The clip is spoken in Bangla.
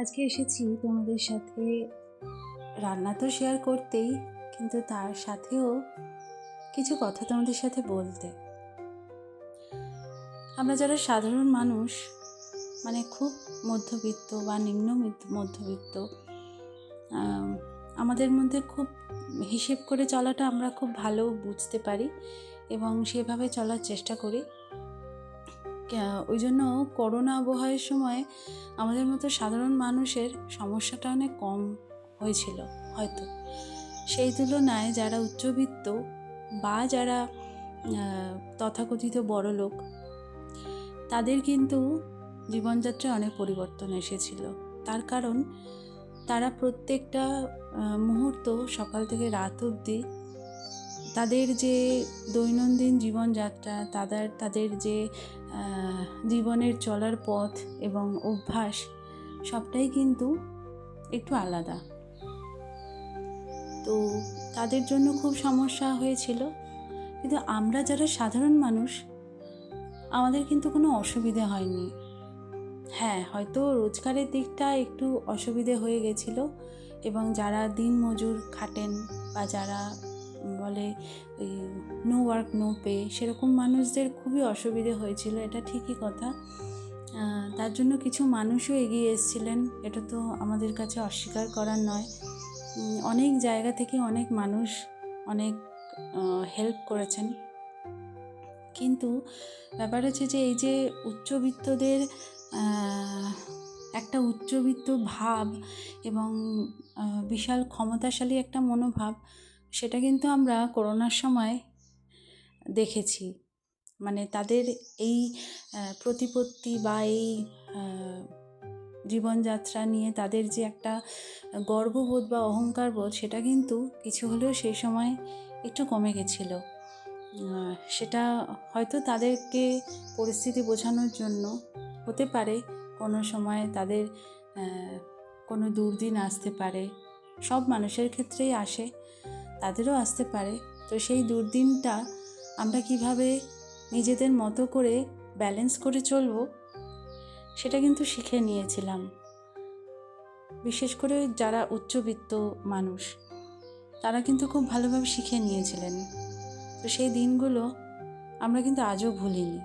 আজকে এসেছি তোমাদের সাথে রান্না তো শেয়ার করতেই, কিন্তু তার সাথেও কিছু কথা তোমাদের সাথে বলতে। আমরা যারা সাধারণ মানুষ, মানে খুব মধ্যবিত্ত বা নিম্ন মধ্যবিত্ত, আমাদের মধ্যে খুব হিসেব করে চলাটা আমরা খুব ভালো বুঝতে পারি এবং সেভাবে চলার চেষ্টা করি। ওই জন্য করোনা আবহাওয়ার সময় আমাদের মতো সাধারণ মানুষের সমস্যাটা অনেক কম হয়েছিল হয়তো। সেই তুলনায় যারা উচ্চবিত্ত বা যারা তথাকথিত বড়লোক, তাদের কিন্তু জীবনযাত্রায় অনেক পরিবর্তন এসেছিল। তার কারণ তারা প্রত্যেকটা মুহূর্ত সকাল থেকে রাত অবধি তাদের যে দৈনন্দিন জীবনযাত্রা, তাদের যে জীবনের চলার পথ এবং অভ্যাস, সবটাই কিন্তু একটু আলাদা। তো তাদের জন্য খুব সমস্যা হয়েছিল। কিন্তু আমরা যারা সাধারণ মানুষ, আমাদের কিন্তু কোনো অসুবিধে হয়নি। হ্যাঁ, হয়তো রোজগারের দিকটা একটু অসুবিধে হয়ে গেছিলো, এবং যারা দিন মজুর খাটেন বা যারা বলে ওই নো ওয়ার্ক নো পে, সেরকম মানুষদের খুবই অসুবিধে হয়েছিল, এটা ঠিকই কথা। তার জন্য কিছু মানুষও এগিয়ে এসেছিলেন, এটা তো আমাদের কাছে অস্বীকার করার নয়। অনেক জায়গা থেকে অনেক মানুষ অনেক হেল্প করেছেন। কিন্তু ব্যাপার হচ্ছে যে এই যে উচ্চবিত্তদের একটা উচ্চবিত্ত ভাব এবং বিশাল ক্ষমতাশালী একটা মনোভাব, সেটা কিন্তু আমরা করোনার সময় দেখেছি। মানে তাদের এই প্রতিপত্তি বা এই জীবনযাত্রা নিয়ে তাদের যে একটা গর্ববোধ বা অহংকারবোধ, সেটা কিন্তু কিছু হলেও সেই সময় একটু কমে গেছিল। সেটা হয়তো তাদেরকে পরিস্থিতি বোঝানোর জন্য হতে পারে। কোনো সময় তাদের কোনো দুর্দিন আসতে পারে, সব মানুষের ক্ষেত্রেই আসে, তাদেরও আসতে পারে। তো সেই দুর্দিনটা আমরা কিভাবে নিজেদের মতো করে ব্যালেন্স করে চলবো, সেটা কিন্তু শিখে নিয়েছিলাম। বিশেষ করে যারা উচ্চবিত্ত মানুষ, তারা কিন্তু খুব ভালোভাবে শিখে নিয়েছিলেন। তো সেই দিনগুলো আমরা কিন্তু আজও ভুলিনি।